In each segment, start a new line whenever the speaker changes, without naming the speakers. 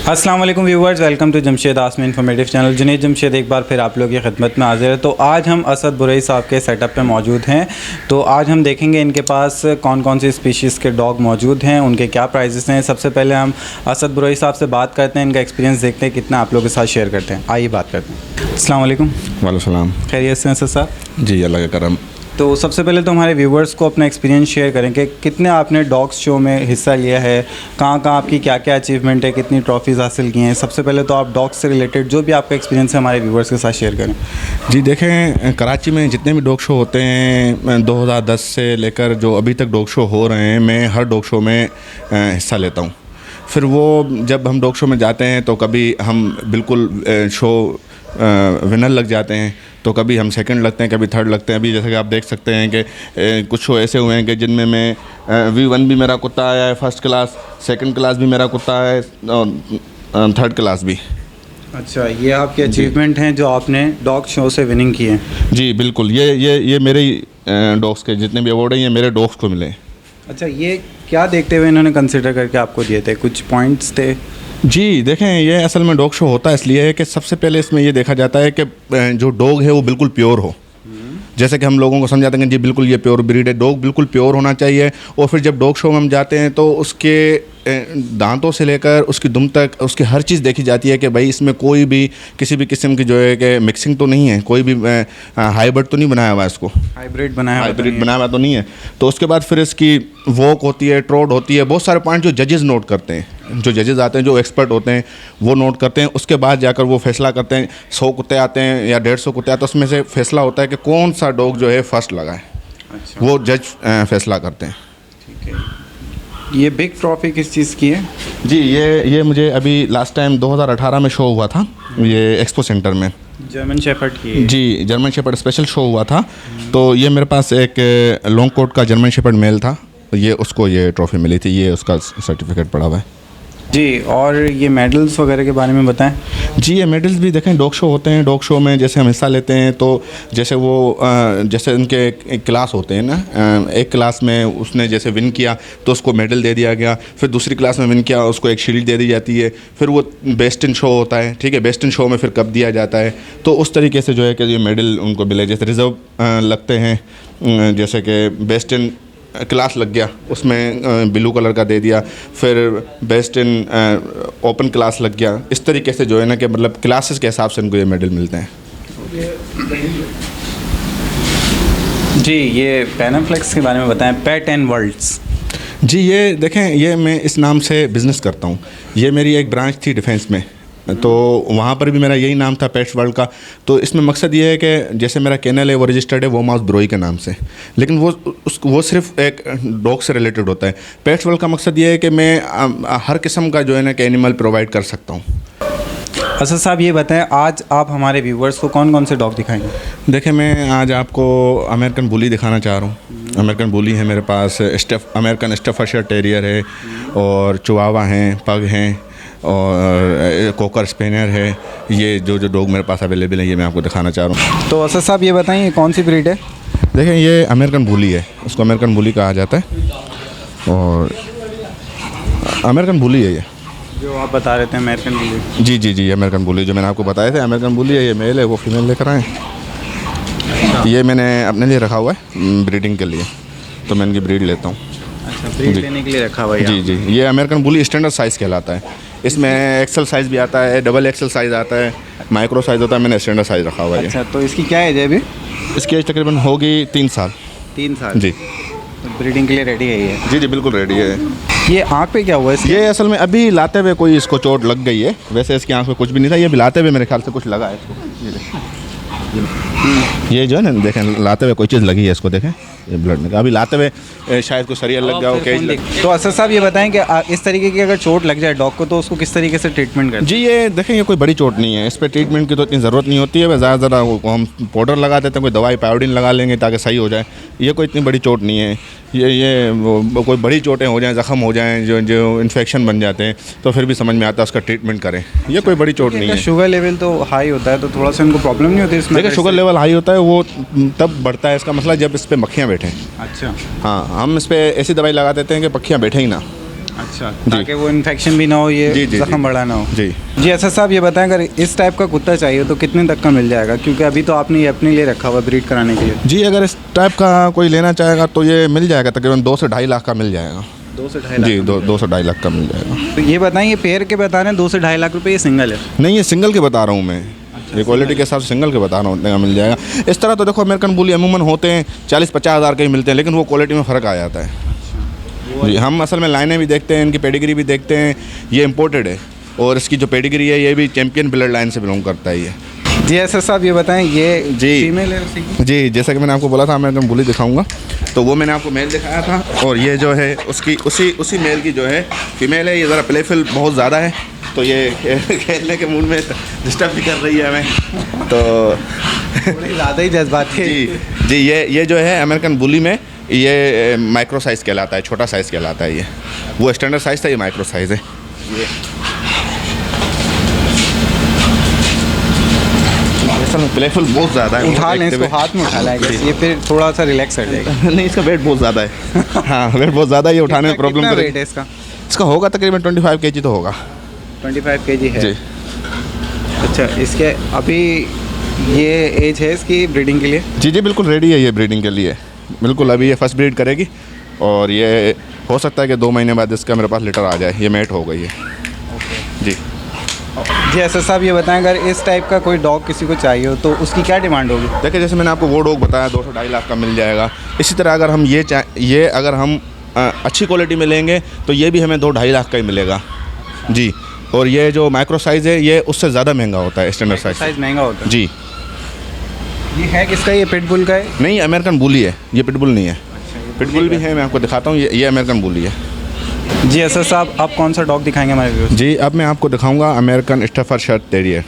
अस्सलाम वालेकुम viewers, welcome to Jamshed Asmi informative channel. Junaid Jamshed एक बार फिर आप लोगों की खिदमत में हाजिर है। तो आज हम असद बुरई साहब के सेटअप पे मौजूद हैं। तो आज हम देखेंगे इनके पास कौन कौन सी स्पीशीज़ के डॉग मौजूद हैं, उनके क्या प्राइसेस हैं। सबसे पहले हम असद बुरई साहब से बात करते हैं, इनका एक्सपीरियंस देखते हैं कितना आप लोगों के साथ शेयर करते हैं। आइए बात करते हैं। अस्सलाम वालेकुम।
वालेकुम सलाम।
खैरियत से हैं असद साहब?
जी अल्लाह का करम।
तो सबसे पहले तो हमारे व्यूवर्स को अपना एक्सपीरियंस शेयर करें कि कितने आपने डॉग्स शो में हिस्सा लिया है, कहाँ कहाँ आपकी क्या क्या अचीवमेंट है, कितनी ट्रॉफीज़ हासिल की हैं। सबसे पहले तो आप डॉग्स से रिलेटेड जो भी आपका एक्सपीरियंस है हमारे व्यूवर्स के साथ शेयर करें।
जी देखें, कराची में जितने भी डॉग शो होते हैं 2010 से लेकर जो अभी तक डॉग शो हो रहे हैं, मैं हर डॉग शो में हिस्सा लेता हूँ। फिर वो जब हम डॉग शो में जाते हैं तो कभी हम बिल्कुल शो विनर लग जाते हैं, तो कभी हम सेकंड लगते हैं, कभी थर्ड लगते हैं। अभी जैसे कि आप देख सकते हैं कि कुछ शो ऐसे हुए हैं कि जिनमें मैं V1 भी मेरा कुत्ता आया है, फर्स्ट क्लास, सेकंड क्लास भी मेरा कुत्ता है और थर्ड क्लास भी।
अच्छा, ये आपके अचीवमेंट हैं जो आपने डॉग शो से विनिंग की हैं?
जी बिल्कुल, ये मेरे डॉग्स के जितने भी अवार्ड हैं ये मेरे डॉग्स को मिले।
अच्छा, ये क्या देखते हुए इन्होंने कंसिडर करके आपको दिए थे, कुछ पॉइंट्स थे?
जी देखें, ये असल में डॉग शो होता है इसलिए है कि सबसे पहले इसमें ये देखा जाता है कि जो डॉग है वो बिल्कुल प्योर हो। जैसे कि हम लोगों को समझाते हैं कि जी बिल्कुल ये प्योर ब्रीड है, डॉग बिल्कुल प्योर होना चाहिए। और फिर जब डॉग शो में हम जाते हैं तो उसके दांतों से लेकर उसकी दुम तक उसकी हर चीज़ देखी जाती है कि भाई इसमें कोई भी किसी भी किस्म की जो है कि मिक्सिंग तो नहीं है, कोई भी हाइब्रिड तो नहीं बनाया हुआ है, इसको हाइब्रिड बनाया हुआ तो नहीं है। तो उसके बाद फिर इसकी वॉक होती है, ट्रोट होती है, बहुत सारे पॉइंट जो जजेस नोट करते हैं, जो जजेस आते हैं, जो एक्सपर्ट होते हैं वो नोट करते हैं। उसके बाद जाकर वो फैसला करते हैं। 100 कुत्ते आते हैं या 150 कुत्ते आते हैं, उसमें से फैसला होता है कि कौन सा डॉग जो है फर्स्ट लगा है। अच्छा। वो जज फैसला करते हैं।
ठीक है। ये बिग ट्रॉफी किस चीज़ की है?
जी ये मुझे अभी लास्ट टाइम 2018 में शो हुआ था, ये एक्सपो सेंटर में।
जर्मन शेफर्ड की? जी,
जर्मन शेफर्ड स्पेशल शो हुआ था। तो ये मेरे पास एक लॉन्ग कोट का जर्मन शेफर्ड मेल था, ये उसको ये ट्रॉफ़ी मिली थी, ये उसका सर्टिफिकेट पड़ा हुआ है।
जी, और ये मेडल्स वगैरह के बारे में बताएं।
जी ये मेडल्स भी देखें, डॉग शो होते हैं, डॉग शो में जैसे हम हिस्सा लेते हैं तो जैसे वो जैसे उनके एक क्लास होते हैं ना, एक क्लास में उसने जैसे विन किया तो उसको मेडल दे दिया गया। फिर दूसरी क्लास में विन किया उसको एक शील्ड दे दी जाती है। फिर वो बेस्ट इन शो होता है, ठीक है, बेस्ट इन शो में फिर कप दिया जाता है। तो उस तरीके से जो है कि ये मेडल उनको मिले। जैसे रिज़र्व लगते हैं, जैसे कि बेस्ट इन क्लास लग गया उसमें ब्लू कलर का दे दिया, फिर बेस्ट इन ओपन क्लास लग गया। इस तरीके से जो है ना कि मतलब क्लासेस के हिसाब से उनको ये मेडल मिलते हैं।
जी, ये पैनाफ्लेक्स के बारे में बताएं, पेट एंड वर्ल्ड्स।
जी ये देखें, ये मैं इस नाम से बिज़नेस करता हूँ। ये मेरी एक ब्रांच थी डिफेंस में, तो वहाँ पर भी मेरा यही नाम था पेट्स वर्ल्ड का। तो इसमें मकसद ये है कि जैसे मेरा कैनल है वो रजिस्टर्ड है वोमाउस बुरोई के नाम से, लेकिन वो सिर्फ एक डॉग से रिलेटेड होता है। पेट्स वर्ल्ड का मकसद ये है कि मैं हर किस्म का जो है ना कि एनिमल प्रोवाइड कर सकता हूँ।
असद साहब ये बताएं, आज आप हमारे व्यूवर्स को कौन कौन से डॉग दिखाएंगे?
देखें, मैं आज आपको अमेरिकन बुली दिखाना चाह रहा हूँ। अमेरिकन बुली है मेरे पास, अमेरिकन स्टफर्डशायर टेरियर है, और चिवावा हैं, पग हैं, और कोकर स्पेनियर है। ये जो डॉग मेरे पास अवेलेबल है ये मैं आपको दिखाना चाह रहा हूँ।
तो असद साहब ये बताएं, कौन सी ब्रीड है?
देखें, ये अमेरिकन बुली है, उसको अमेरिकन बुली कहा जाता है, और अमेरिकन बुली है ये
जो आप बता रहे थे अमेरिकन बुली।
जी अमेरिकन बुली जो मैंने आपको बताए थे अमेरिकन बुली है। ये मेल है, वो फीमेल लेकर आए। ये मैंने अपने लिए रखा हुआ है ब्रीडिंग के लिए, तो मैं इनकी ब्रीड लेता हूँ।
अच्छा, ब्रीड लेने के लिए रखा हुआ है?
जी ये अमेरिकन बुली स्टैंडर्ड साइज़ कहलाता है। इसमें एक्सेल साइज़ भी आता है, डबल एक्सेल साइज़ आता है, माइक्रो साइज़ होता है। मैंने स्टैंडर्ड साइज़ रखा हुआ है।
अच्छा, तो इसकी क्या एज है अभी?
इसकी एज तकरीबन होगी 3 साल।
3 साल?
जी।
तो ब्रीडिंग के लिए रेडी है ये? जी
बिल्कुल रेडी है।
ये आँख पे क्या हुआ है?
ये असल में अभी लाते हुए कोई इसको चोट लग गई है, वैसे इसकी आँख में कुछ भी नहीं था। ये भी लाते हुए मेरे ख्याल से कुछ लगा है इसको। ये जो है ना, देखें, लाते हुए कोई चीज़ लगी है इसको, देखें ये ब्लड में अभी लाते हुए शायद कोई सरिया लग गया हो, केज लग।
तो असद साहब ये बताएं कि इस तरीके की अगर चोट लग जाए डॉग को तो उसको किस तरीके से ट्रीटमेंट करें?
जी ये देखें, ये कोई बड़ी चोट नहीं है, इस पर ट्रीटमेंट की तो इतनी ज़रूरत नहीं होती है। वह ज़्यादा हम पाउडर लगा देते हैं, कोई दवाई पायोडीन लगा लेंगे ताकि सही हो जाए। ये कोई इतनी बड़ी चोट नहीं है। ये कोई बड़ी चोटें हो जाएं, ज़ख्म हो जाएं, जो इन्फेक्शन बन जाते हैं, तो फिर भी समझ में आता है उसका ट्रीटमेंट करें। ये कोई बड़ी चोट नहीं है।
शुगर लेवल तो हाई होता है तो थोड़ा सा इनको प्रॉब्लम नहीं होती इसमें?
देखिए, शुगर लेवल हाई होता है वो तब बढ़ता है इसका मसला जब इस पर मक्खियाँ बैठें।
अच्छा।
हाँ, हम इस पर ऐसी दवाई लगा देते हैं कि पक्खियाँ बैठे ही ना।
अच्छा, ताकि वो इन्फेक्शन भी ना हो, ये जख्म बड़ा ना हो। जी अच्छा साहब, ये बताएं अगर इस टाइप का कुत्ता चाहिए तो कितने तक का मिल जाएगा, क्योंकि अभी तो आपने ये अपने लिए रखा हुआ ब्रीड कराने के लिए।
जी, अगर इस टाइप का कोई लेना चाहेगा तो ये मिल जाएगा, तकरीबन 2 से 2.5 लाख का मिल जाएगा।
2 से 2.5 लाख? जी,
2 से 2.5 लाख का मिल जाएगा।
तो ये बताएं, ये पेयर के बता रहे हैं 2 से 2.5 लाख रुपए, ये सिंगल है?
नहीं, ये सिंगल के बता रहा हूँ मैं। ये क्वालिटी के हिसाब से सिंगल के बता रहा हूँ, उतने का मिल जाएगा। इस तरह तो देखो अमेरिकन बुली अमूमन होते हैं 40-50 हज़ार के ही मिलते हैं, लेकिन वो क्वालिटी में फ़र्क आ जाता है। जी, हम असल में लाइनें भी देखते हैं, इनकी पेडिग्री भी देखते हैं। ये इम्पोर्टेड है और इसकी जो पेडिग्री है ये भी चैम्पियन ब्लड लाइन से बिलोंग करता है ये।
जी ऐसा साहब, ये बताएं, ये
जी
फीमेल है? जी,
जैसा कि मैंने आपको बोला था अमेरिकन बुली दिखाऊंगा, तो वो मैंने आपको मेल दिखाया था, और ये जो है उसकी उसी मेल की जो है फीमेल है। ये ज़रा प्लेफुल बहुत ज़्यादा है, तो ये खेलने के मूड में डिस्टर्ब भी कर रही है हमें, तो
ज़्यादा ही जज्बाती है।
जी, ये जो है अमेरिकन बुली में ये माइक्रो साइज़ कहलाता है, छोटा साइज़ कहलाता है। ये वो स्टैंडर्ड साइज़ था, ये माइक्रो साइज़ है। प्लेफुल बहुत ज़्यादा है,
उठा लें इसको, हाथ में उठा लाएगा ये, फिर थोड़ा सा रिलैक्स हट जाएगा।
नहीं, इसका वेट बहुत ज़्यादा है। हाँ, वेट बहुत ज़्यादा है, ये उठाने में प्रॉब्लम करेगा।
वेट है इसका?
इसका होगा तकरीबन 25 kg तो होगा।
25 kg है
जी।
अच्छा, इसके अभी ये एज है इसकी ब्रीडिंग के लिए?
जी, बिल्कुल रेडी है ये ब्रीडिंग के लिए, बिल्कुल। अभी ये फर्स्ट ब्रीड करेगी और ये हो सकता है कि 2 महीने बाद इसका मेरे पास लिटर आ जाए। ये मेट हो गई है। जी
जी ऐसा साहब, ये बताएं अगर इस टाइप का कोई डॉग किसी को चाहिए हो तो उसकी क्या डिमांड होगी?
देखिए, जैसे मैंने आपको वो डॉग बताया 2 से 2.5 लाख का मिल जाएगा। इसी तरह अगर हम ये अगर हम अच्छी क्वालिटी में लेंगे तो ये भी हमें 2-2.5 लाख का ही मिलेगा। जी, और ये जो माइक्रो साइज़ है ये उससे ज़्यादा महंगा होता है, स्टैंडर्ड साइज़
महंगा होता है।
जी।
ये है किसका? ये पिटबुल का है?
नहीं, अमेरिकन बुली है, ये पिटबुल नहीं है। अच्छा, पिटबुल भी है, मैं आपको दिखाता हूँ। ये अमेरिकन बुली है।
जी ऐसा साहब, आप कौन सा डॉग दिखाएंगे हमारे व्यूअर्स?
जी, अब मैं आपको दिखाऊंगा अमेरिकन स्टैफर्डशायर टेरियर।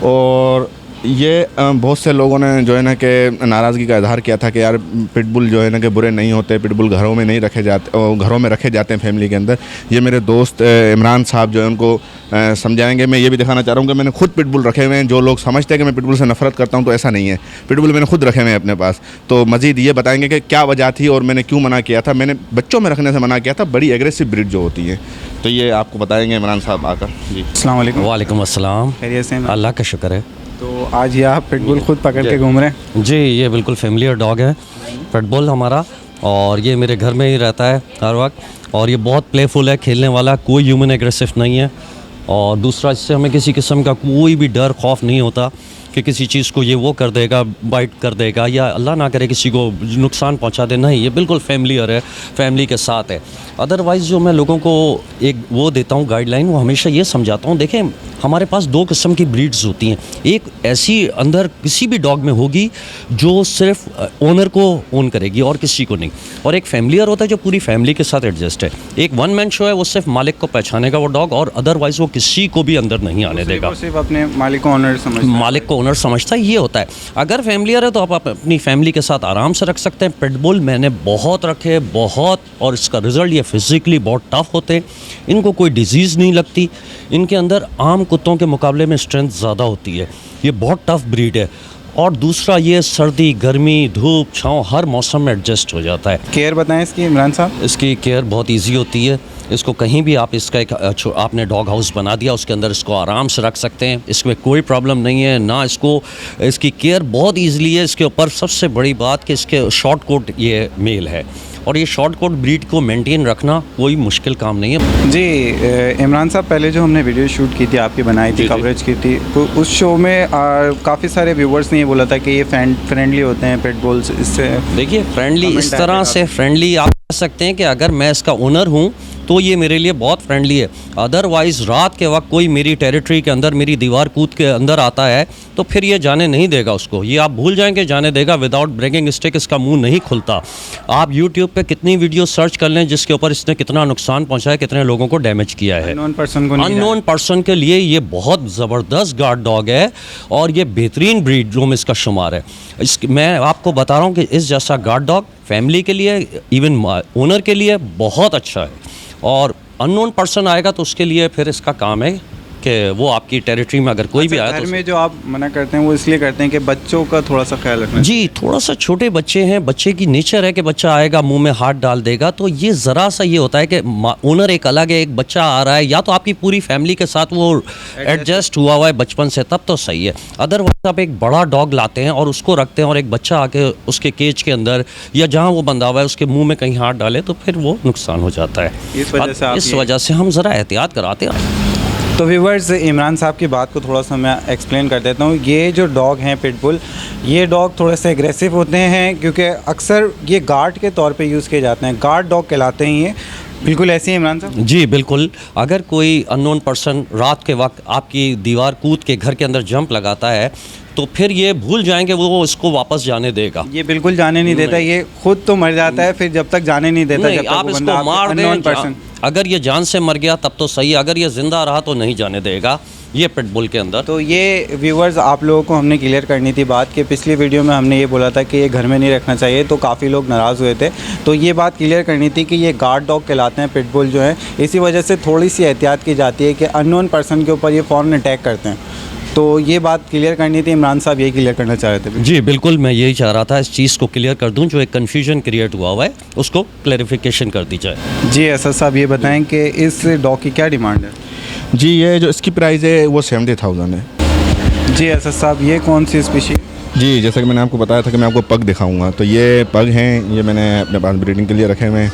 और ये बहुत से लोगों ने जो है ना कि नाराज़गी का इजहार किया था कि यार पिटबुल जो है ना कि बुरे नहीं होते, पिटबुल घरों में नहीं रखे जाते, घरों में रखे जाते हैं फैमिली के अंदर। ये मेरे दोस्त इमरान साहब जो है उनको समझाएंगे। मैं ये भी दिखाना चाह रहा हूँ कि मैंने खुद पिटबुल रखे हुए हैं। जो लोग समझते हैं कि मैं पिटबुल से नफरत करता हूँ, तो ऐसा नहीं है। पिटबुल मैंने खुद रखे हुए हैं अपने पास। तो मज़ीद ये बताएंगे कि क्या वजह थी और मैंने क्यों मना किया था। मैंने बच्चों में रखने से मना किया था, बड़ी एग्रेसिव ब्रीड जो होती है। तो ये आपको बताएंगे इमरान साहब आकर। जी,
अस्सलाम वालेकुम।
वालेकुम अस्सलाम।
खैरियत से हैं?
अल्लाह का शुक्र है।
तो आज ये आप पिटबुल खुद पकड़ के घूम रहे हैं?
जी, ये बिल्कुल फेमिलियर डॉग है पिटबुल हमारा, और ये मेरे घर में ही रहता है हर वक्त, और ये बहुत प्लेफुल है, खेलने वाला, कोई ह्यूमन एग्रेसिव नहीं है। और दूसरा, इससे हमें किसी किस्म का कोई भी डर खौफ नहीं होता कि किसी चीज़ को ये वो कर देगा, बाइट कर देगा, या अल्लाह ना करे किसी को नुकसान पहुंचा दे। नहीं, ये बिल्कुल फेमिलियर है, फैमिली के साथ है। अदरवाइज़ जो मैं लोगों को एक वो देता हूँ गाइडलाइन, वो हमेशा ये समझाता हूँ, देखें हमारे पास 2 किस्म की ब्रीड्स होती हैं। एक ऐसी अंदर किसी भी डॉग में होगी जो सिर्फ ओनर को ओन करेगी और किसी को नहीं, और एक फैमिलियर होता है जो पूरी फैमिली के साथ एडजस्ट है। एक वन मैन शो है, वो सिर्फ मालिक को पहचानेगा वो डॉग, और अदरवाइज़ वो किसी को भी अंदर नहीं आने देगा।
सिर्फ अपने मालिक को ओनर समझता है।
मालिक को ओनर समझता है, ये होता है। अगर फैमिलियर है तो आप अपनी फैमिली के साथ आराम से रख सकते हैं। पिटबुल मैंने बहुत रखे, बहुत, और इसका रिज़ल्ट ये फिज़िकली बहुत टफ होते हैं। इनको कोई डिजीज़ नहीं लगती, इनके अंदर आम कुत्तों के मुकाबले में स्ट्रेंथ ज़्यादा होती है। ये बहुत टफ ब्रीड है। और दूसरा, ये सर्दी गर्मी धूप छाँव हर मौसम में एडजस्ट हो जाता है।
केयर बताएं इसकी इमरान साहब?
इसकी केयर बहुत ईजी होती है। इसको कहीं भी आप इसका एक आपने डॉग हाउस बना दिया, उसके अंदर इसको आराम से रख सकते हैं, इसमें कोई प्रॉब्लम नहीं है ना। इसकी केयर बहुत ईजिली है। इसके ऊपर सबसे बड़ी बात कि इसके शॉर्ट कोट ये मेल है, और ये शॉर्ट कोट ब्रीड को मेंटेन रखना कोई मुश्किल काम नहीं है।
जी इमरान साहब, पहले जो हमने वीडियो शूट की थी, आपकी बनाई थी, कवरेज की थी, तो उस शो में काफ़ी सारे व्यूवर्स ने ये बोला था कि ये फ्रेंडली होते हैं पिटबुल्स। इससे
देखिए, फ्रेंडली इस तरह से फ्रेंडली आप कह सकते हैं कि अगर मैं इसका ओनर हूँ तो ये मेरे लिए बहुत फ्रेंडली है। अदरवाइज़ रात के वक्त कोई मेरी टेरिटरी के अंदर, मेरी दीवार कूद के अंदर आता है तो फिर ये जाने नहीं देगा उसको। ये आप भूल जाएंगे जाने देगा। विदाउट ब्रेकिंग स्टिक इसका मुंह नहीं खुलता। आप यूट्यूब पे कितनी वीडियो सर्च कर लें जिसके ऊपर इसने कितना नुकसान पहुंचाया, कितने लोगों को डैमेज किया है। अननोन पर्सन के लिए ये बहुत ज़बरदस्त गार्ड डॉग है, और ये बेहतरीन ब्रीड जो में इसका शुमार है। मैं आपको बता रहा हूँ कि इस जैसा गार्ड डॉग फैमिली के लिए, इवन ओनर के लिए बहुत अच्छा है। और अननोन पर्सन आएगा तो उसके लिए फिर इसका काम है कि वो आपकी टेरिटरी में अगर कोई भी आया
घर
तो
में जो आप मना करते हैं वो इसलिए करते हैं कि बच्चों का थोड़ा सा ख्याल रखना
जी, थोड़ा सा छोटे बच्चे हैं, बच्चे की नेचर है कि बच्चा आएगा मुंह में हाथ डाल देगा, तो ये ज़रा सा ये होता है कि ओनर एक अलग है, एक बच्चा आ रहा है, या तो आपकी पूरी फैमिली के साथ वो एडजस्ट हुआ हुआ है बचपन से, तब तो सही है। अदरवाइज आप एक बड़ा डॉग लाते हैं और उसको रखते हैं और एक बच्चा आके उसके केज के अंदर या जहाँ वो बंधा हुआ है उसके मुंह में कहीं हाथ डाले तो फिर वो नुकसान हो जाता है। इस वजह से हम ज़रा एहतियात कराते हैं।
तो व्यूवर्स, इमरान साहब की बात को थोड़ा सा मैं एक्सप्लेन कर देता हूँ। ये जो डॉग हैं पिटबुल, ये डॉग थोड़े से एग्रेसिव होते हैं क्योंकि अक्सर ये गार्ड के तौर पे यूज़ किए जाते हैं, गार्ड डॉग कहलाते हैं ये। बिल्कुल ऐसे ही इमरान साहब?
जी बिल्कुल। अगर कोई अननोन पर्सन रात के वक्त आपकी दीवार कूद के घर के अंदर जंप लगाता है तो फिर ये भूल जाएंगे वो इसको वापस जाने देगा।
ये बिल्कुल जाने नहीं देता, ये खुद तो मर जाता है, फिर जब तक जाने नहीं देता, जब तक
आप
वो
इसको
बंदा
मार
unknown
दें,
person।
अगर ये जान से मर गया तब तो सही, अगर ये ज़िंदा रहा तो नहीं जाने देगा ये पिटबुल के अंदर।
तो ये व्यूवर्स, आप लोगों को हमने क्लियर करनी थी बात कि पिछली वीडियो में हमने ये बोला था कि ये घर में नहीं रखना चाहिए, तो काफ़ी लोग नाराज़ हुए थे। तो ये बात क्लियर करनी थी कि ये गार्ड डॉग कहलाते हैं पिटबुल जो है, इसी वजह से थोड़ी सी एहतियात की जाती है कि अननोन पर्सन के ऊपर ये फ़ौरन अटैक करते हैं। तो ये बात क्लियर करनी थी, इमरान साहब यही क्लियर करना चाह रहे थे।
जी बिल्कुल, मैं यही चाह रहा था इस चीज़ को क्लियर कर दूं, जो एक कन्फ्यूजन क्रिएट हुआ है उसको क्लैरिफिकेशन कर दी जाए।
जी असद साहब, ये बताएं कि इस डॉग की क्या डिमांड है?
जी, ये जो इसकी प्राइस है वो 70,000 है।
जी असद साहब, ये कौन सी स्पीशी?
जी, जैसा कि मैंने आपको बताया था कि मैं आपको पग दिखाऊंगा, तो ये पग हैं, ये मैंने अपने पास ब्रीडिंग के लिए रखे हुए हैं।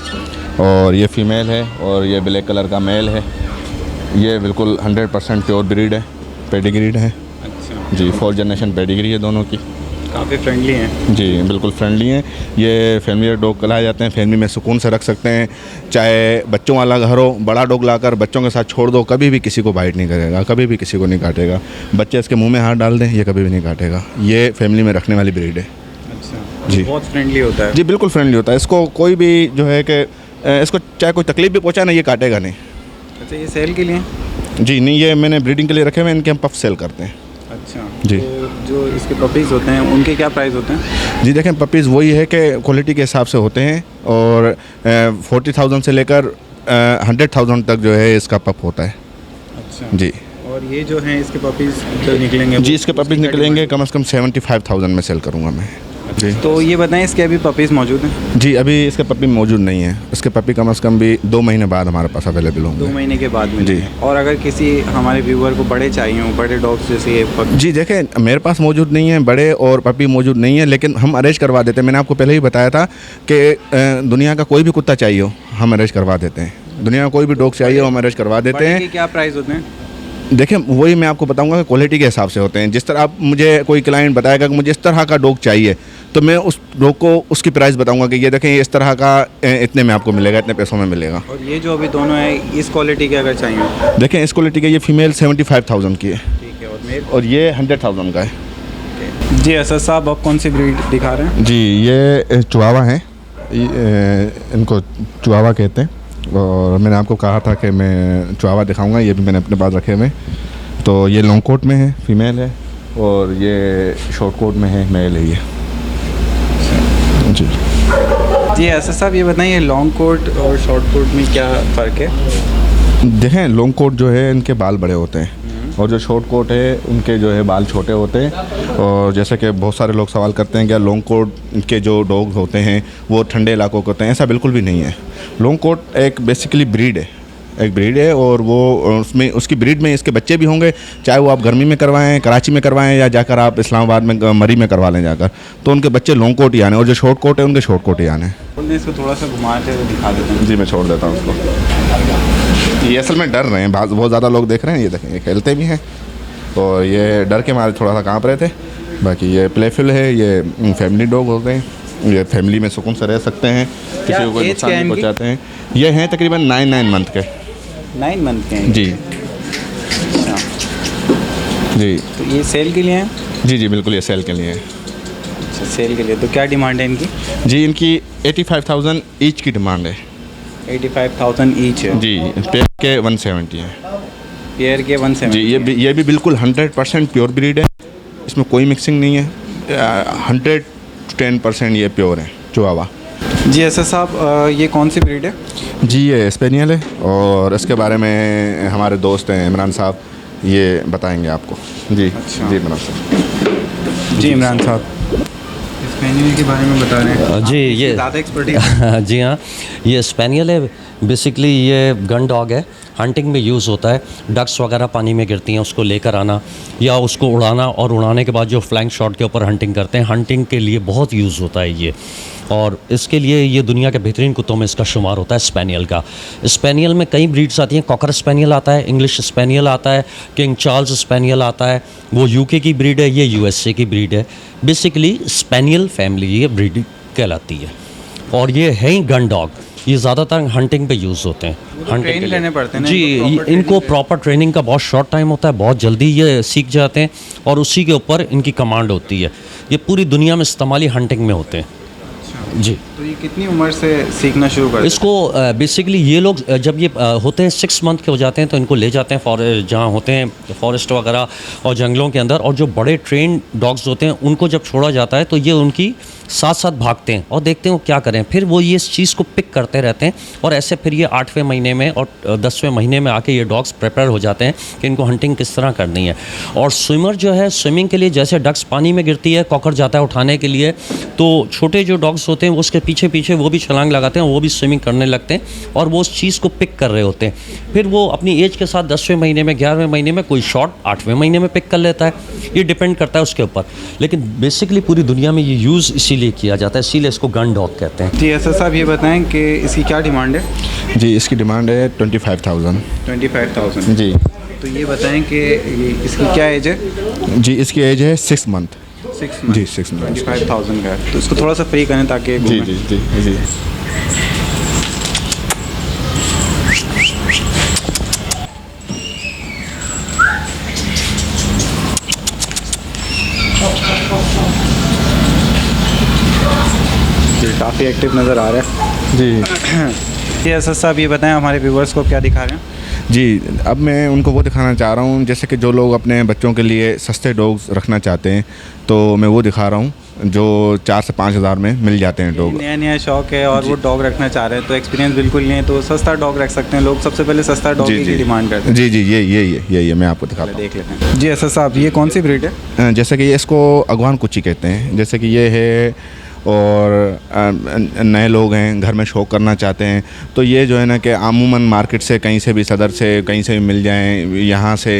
और ये फ़ीमेल है और ये ब्लैक कलर का मेल है। ये बिल्कुल 100% प्योर ब्रीड है, पेडिग्रीड है।
अच्छा
जी, 4 जनरेशन पेडिग्री है दोनों की।
काफ़ी फ्रेंडली हैं।
जी बिल्कुल फ्रेंडली हैं। ये फैमिली डॉग कहलाए जाते हैं, फैमिली में सुकून से रख सकते हैं। चाहे बच्चों वाला घर हो, बड़ा डॉग लाकर बच्चों के साथ छोड़ दो, कभी भी किसी को बाइट नहीं करेगा, कभी भी किसी को नहीं काटेगा। बच्चे इसके मुंह में हाथ डाल दें, ये कभी भी नहीं काटेगा। ये फैमिली में रखने वाली ब्रीड है।
अच्छा
जी,
बहुत फ्रेंडली होता है।
जी बिल्कुल फ्रेंडली होता है। इसको कोई भी जो है कि इसको चाहे कोई तकलीफ भी पहुँचाए ना, ये काटेगा नहीं।
अच्छा, ये सेल के लिए?
जी नहीं, ये मैंने ब्रीडिंग के लिए रखे हुए हैं, इनके हम पफ सेल करते हैं।
अच्छा
जी।
तो जो इसके पपीज़ होते हैं उनके क्या प्राइस होते हैं?
जी देखें, पपीज़ वही है कि क्वालिटी के हिसाब से होते हैं और 40,000 से लेकर 100,000 तक जो है इसका पप होता है।
अच्छा
जी।
और ये जो हैं इसके पपीज़ जो निकलेंगे?
जी, इसके पपीज़ निकलेंगे कम से कम 75,000 में सेल करूँगा मैं। जी।
तो ये बताएं, इसके अभी पपीज़ मौजूद हैं?
जी, अभी इसके पपी मौजूद नहीं है। इसके पपी कम से कम भी 2 महीने बाद हमारे पास अवेलेबल होंगे।
2 महीने के बाद में?
जी।
और अगर किसी हमारे व्यूअर को बड़े चाहिए हों, बड़े डॉग्स जैसे ये
जी देखें, मेरे पास मौजूद नहीं है, बड़े और पपी मौजूद नहीं है, लेकिन हम अरेंज करवा देते हैं। मैंने आपको पहले ही बताया था कि दुनिया का कोई भी कुत्ता चाहिए हो, हम अरेंज करवा देते हैं। दुनिया का कोई भी डॉग चाहिए हो, हम अरेंज करवा देते
बड़े
हैं।
के क्या प्राइस होते हैं?
देखिए, वही मैं आपको बताऊंगा कि क्वालिटी के हिसाब से होते हैं। जिस तरह आप मुझे कोई क्लाइंट बताएगा कि मुझे इस तरह का डॉग चाहिए, तो मैं उस डॉग को उसकी प्राइस बताऊंगा कि ये देखें, ये इस तरह का इतने में आपको मिलेगा, इतने पैसों में मिलेगा।
और ये जो अभी दोनों हैं, इस क्वालिटी के अगर चाहिए?
देखें, इस क्वालिटी के ये फ़ीमेल 75,000 की है
ठीक है। और मेल?
और ये 100,000 का है।
जी असद साहब, आप कौन सी ब्रीड दिखा रहे हैं?
जी, ये चुआवा हैं, इनको चुआवा कहते हैं। और मैंने आपको कहा था कि मैं चुआवा दिखाऊंगा, ये भी मैंने अपने पास रखे हुए। तो ये लॉन्ग कोट में है, फीमेल है, और ये शॉर्ट कोट में है, मेल है ये। जी
जी असद साहब, ये बताइए लॉन्ग कोट और शॉर्ट कोट में क्या फ़र्क है?
देखें, लॉन्ग कोट जो है इनके बाल बड़े होते हैं और जो शॉर्ट कोट है उनके जो है बाल छोटे होते हैं। और जैसे कि बहुत सारे लोग सवाल करते हैं क्या लॉन्ग कोट के जो डॉग होते हैं वो ठंडे इलाकों के होते हैं, ऐसा बिल्कुल भी नहीं है। लॉन्ग कोट एक बेसिकली ब्रीड है, एक ब्रीड है, और वो उसमें उसकी ब्रीड में इसके बच्चे भी होंगे, चाहे वो आप गर्मी में करवाएं, कराची में करवाएं, या जाकर आप इस्लामाबाद में मरी में करवा लें जाकर, तो उनके बच्चे लॉन्ग कोट ही आने, और जो शॉर्ट कोट है उनके शॉर्ट कोट ही आने।
इसको थोड़ा सा घुमाते हुए दिखा देते हैं।
जी, मैं छोड़ देता हूँ उसको। ये असल में डर रहे हैं, बहुत ज़्यादा लोग देख रहे हैं, ये देखें, ये खेलते भी हैं और ये डर के मारे थोड़ा सा काँप रहे थे। बाकी ये प्लेफुल है, ये फैमिली डॉग होते हैं, ये फैमिली में सुकून से रह सकते हैं, किसी को कोई नुकसान नहीं पहुँचाते हैं। ये हैं तकरीबन 9 मंथ के।
9 मंथ के हैं?
जी।
अच्छा
जी।
तो ये सेल के लिए हैं?
जी जी बिल्कुल, ये सेल के लिए है।
अच्छा, सेल के लिए। तो क्या डिमांड है इनकी?
जी, इनकी 85,000 ईच की डिमांड है।
85,000 ईच है?
जी, पेयर के 170 है।
पेयर के 170?
जी, ये भी बिल्कुल 100% प्योर ब्रीड है, इसमें कोई मिक्सिंग नहीं है। 110% ये प्योर है, चुआवा।
जी असद साहब, ये कौन सी ब्रीड है?
जी, ये स्पेनियल है, और इसके बारे में हमारे दोस्त हैं इमरान साहब, ये बताएंगे आपको। जी
अच्छा।
जी इमरान साहब।
जी इमरान साहब, स्पेनियल के बारे में बता रहे हैं।
जी ये
ज़्यादा एक्सपर्टीज।
जी हाँ, ये स्पेनियल है। बेसिकली ये गन डॉग है, हंटिंग में यूज़ होता है। डक्स वगैरह पानी में गिरती हैं, उसको लेकर आना या उसको उड़ाना, और उड़ाने के बाद जो फ्लैंक शॉट के ऊपर हंटिंग करते हैं, हंटिंग के लिए बहुत यूज़ होता है ये। और इसके लिए ये दुनिया के बेहतरीन कुत्तों में इसका शुमार होता है स्पेनियल का। स्पेनियल में कई ब्रीड्स आती हैं। कॉकर स्पेनियल आता है, इंग्लिश स्पेनियल आता है, किंग चार्ल्स स्पेनियल आता है, वो यूके की ब्रीड है, ये यूएसए की ब्रीड है। बेसिकली स्पेनियल फैमिली ये ब्रीड कहलाती है, और ये है ही गन डॉग। ये ज़्यादातर हंटिंग पे यूज़ होते हैं। हंटिंग
ट्रेन करने पड़ते हैं ना
जी, इनको प्रॉपर ट्रेनिंग का बहुत शॉर्ट टाइम होता है, बहुत जल्दी ये सीख जाते हैं, और उसी के ऊपर इनकी कमांड होती है। ये पूरी दुनिया में इस्तेमाली हंटिंग में होते हैं। जी।
तो ये कितनी उम्र से सीखना शुरू कर
इसको बेसिकली ये लोग जब ये होते हैं 6 मंथ के हो जाते हैं, तो इनको ले जाते हैं जहाँ होते हैं फॉरेस्ट वगैरह और जंगलों के अंदर, और जो बड़े ट्रेन डॉग्स होते हैं उनको जब छोड़ा जाता है तो ये उनकी साथ साथ भागते हैं और देखते हैं वो क्या करें। फिर वो ये इस चीज़ को पिक करते रहते हैं, और ऐसे फिर ये 8वें महीने में और 10वें महीने में आके ये डॉग्स प्रिपेयर हो जाते हैं कि इनको हंटिंग किस तरह करनी है। और स्विमर जो है, स्विमिंग के लिए जैसे डक्स पानी में गिरती है, कॉकर जाता है उठाने के लिए, तो छोटे जो डॉग्स होते हैं वो उसके पीछे पीछे वो भी छलांग लगाते हैं, वो भी स्विमिंग करने लगते हैं, और वो उस चीज़ को पिक कर रहे होते हैं। फिर वो अपनी एज के साथ 10वें महीने में, 11वें महीने में, कोई शॉट 8वें महीने में पिक कर लेता है। ये डिपेंड करता है उसके ऊपर, लेकिन बेसिकली पूरी दुनिया में ये यूज़ इसीलिए किया जाता है, इसीलिए इसको गन डॉग कहते हैं।
जी एस साहब, ये बताएं कि इसकी क्या डिमांड है?
जी इसकी डिमांड है 25,000।
25,000।
जी।
तो ये बताएं कि इसकी क्या एज है?
जी इसकी एज है 6 मंथ।
6 मंथ।
जी 6 मंथ।
25,000 का है, तो इसको थोड़ा सा फ्री करें ताकि
जी जी जी जी।
काफ़ी एक्टिव नज़र आ रहा है।
जी
जी एस साहब, ये बताएं हमारे व्यूवर्स को क्या दिखा रहे हैं?
जी, अब मैं उनको वो दिखाना चाह रहा हूँ, जैसे कि जो लोग अपने बच्चों के लिए सस्ते डॉग्स रखना चाहते हैं, तो मैं वो दिखा रहा हूँ जो 4 से 5 हज़ार में मिल जाते हैं डॉग।
नया नया शौक है और वो डॉग रखना चाह रहे हैं, तो एक्सपीरियंस बिल्कुल नहीं है, तो सस्ता डॉग रख सकते हैं लोग। सबसे पहले सस्ता डॉग
जी
की
जी
डिमांड करते हैं।
जी जी ये मैं आपको दिखाता हूँ।
देख लेते हैं। जी एस साहब, ये कौन सी ब्रीड है?
जैसे कि ये इसको अगवान कुची कहते हैं, जैसे कि ये है, और नए लोग हैं घर में शौक करना चाहते हैं, तो ये जो है ना कि अमूमन मार्केट से कहीं से भी, सदर से कहीं से भी मिल जाएं, यहाँ से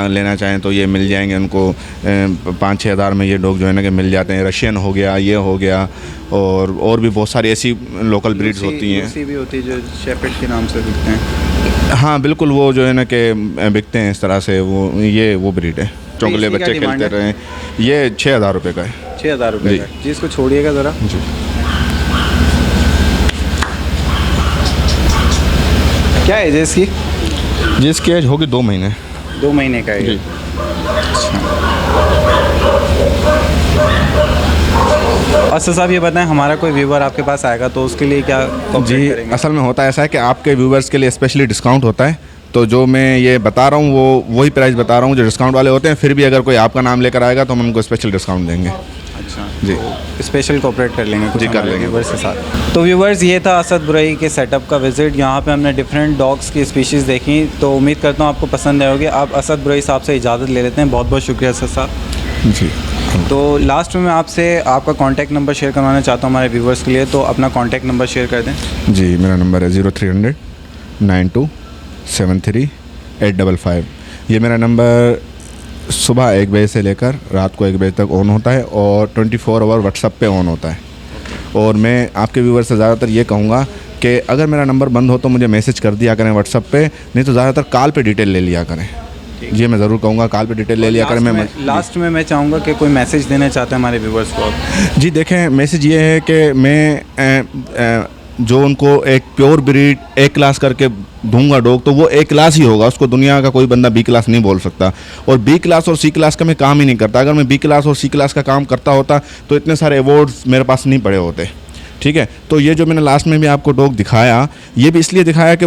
लेना चाहें तो ये मिल जाएंगे उनको 5-6 हज़ार में। ये डॉग जो है ना कि मिल जाते हैं। रशियन हो गया, ये हो गया, और भी बहुत सारी ऐसी लोकल ब्रीड्स होती हैं।
लूसी भी होती है जो शेपर्ड के नाम से बिकते हैं।
हाँ बिल्कुल, वो जो है ना कि बिकते हैं इस तरह से। वो ब्रीड है, चौगले बच्चे खेलते रहे। ये 6,000 रुपये का है।
6,000 रुपये का। जी, इसको छोड़िएगा ज़रा।
जी
क्या एज है इसकी?
जी इसकी एज होगी 2 महीने।
2 महीने का है।
जी।
अच्छा साहब, ये बताएं हमारा कोई व्यूवर आपके पास आएगा तो उसके लिए क्या
जी
करेंगे?
असल में होता ऐसा है कि आपके व्यूवर्स के लिए स्पेशली डिस्काउंट होता है, तो जो मैं ये बता रहा हूँ वो वही प्राइस बता रहा हूँ जो डिस्काउंट वाले होते हैं। फिर भी अगर कोई आपका नाम लेकर आएगा तो हम उनको स्पेशल डिस्काउंट देंगे।
अच्छा
जी।
तो स्पेशल कोऑपरेट कर लेंगे कुछ
जी, कर
हमारे
लेंगे।
व्यूवर्स के साथ। तो व्यूवर्स, ये था असद बुरई के सेटअप का विजिट। यहाँ पे हमने डिफरेंट डॉग्स की स्पीशीज़ देखी, तो उम्मीद करता हूँ आपको पसंद आए होगी। आप असद बुरई साहब से इजाज़त ले लेते हैं। बहुत बहुत शुक्रिया असद साहब।
जी।
तो लास्ट में मैं आपसे आपका कॉन्टैक्ट नंबर शेयर करवाना चाहता हूँ हमारे व्यूवर्स के लिए, तो अपना कॉन्टैक्ट नंबर शेयर कर दें।
जी मेरा नंबर है 0300 92 73 855। ये मेरा नंबर सुबह 1 बजे से लेकर रात को 1 बजे तक ऑन होता है, और 24 आवर व्हाट्सएप पे ऑन होता है। और मैं आपके व्यूवर से ज़्यादातर ये कहूँगा कि अगर मेरा नंबर बंद हो तो मुझे मैसेज कर दिया करें व्हाट्सएप पे, नहीं तो ज़्यादातर कॉल पे डिटेल ले लिया करें। ये मैं ज़रूर कहूँगा, कॉल पे डिटेल ले लिया करें।
लास्ट में मैं चाहूँगा कि कोई मैसेज देना चाहते हैं हमारे व्यूवर्स को आप।
जी देखें, मैसेज ये है कि मैं जो उनको एक प्योर ब्रीड A क्लास करके दूंगा डॉग, तो वो A क्लास ही होगा। उसको दुनिया का कोई बंदा B क्लास नहीं बोल सकता। और B क्लास और C क्लास का मैं काम ही नहीं करता। अगर मैं B क्लास और C क्लास का काम करता होता तो इतने सारे अवार्ड्स मेरे पास नहीं पड़े होते। ठीक है, तो ये जो मैंने लास्ट में भी आपको डॉग दिखाया, ये भी इसलिए दिखाया कि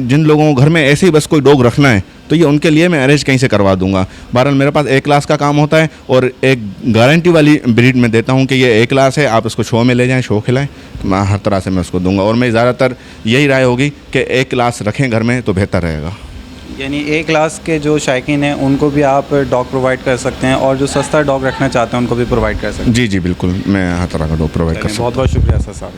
जिन लोगों को घर में ऐसे ही बस कोई डॉग रखना है तो ये उनके लिए मैं अरेंज कहीं से करवा दूंगा। बहरहाल मेरे पास A क्लास का काम होता है, और एक गारंटी वाली ब्रीड में देता हूँ कि ये A क्लास है, आप इसको शो में ले जाएं, शो खिलाएं, तो मैं हर तरह से मैं उसको दूंगा। और मैं ज़्यादातर यही राय होगी कि A क्लास रखें घर में तो बेहतर रहेगा।
यानी ए क्लास के जो शायकीन हैं उनको भी आप डॉग प्रोवाइड कर सकते हैं और जो सस्ता डॉग रखना चाहते हैं उनको भी प्रोवाइड कर सकते हैं।
जी जी बिल्कुल, मैं हर तरह का डॉग प्रोवाइड कर
चलिए,
सकता
बहुत बहुत शुक्रिया असद साहब।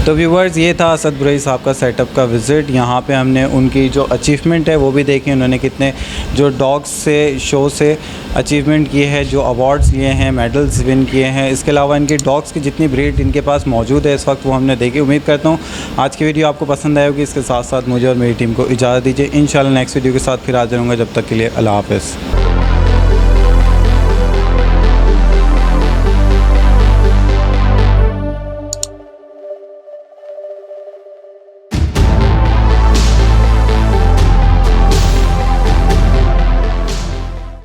तो व्यूवर्स, ये था असद बुरई साहब का सेटअप का विज़िट। यहाँ पे हमने उनकी जो अचीवमेंट है वो भी देखी, उन्होंने कितने जो डॉग्स से शो से अचीवमेंट किए हैं, जो अवार्ड्स लिए हैं, मेडल्स विन किए हैं। इसके अलावा इनके डॉग्स की जितनी ब्रीड इनके पास मौजूद है इस वक्त वो हमने देखी। उम्मीद करता हूँ आज की वीडियो आपको पसंद आई होगी। इसके साथ साथ मुझे और मेरी टीम को इजाज़त दीजिए। इंशाल्लाह नेक्स्ट वीडियो के साथ फिर हाजिर होंगे। जब तक के लिए अल्लाह हाफ़िज़।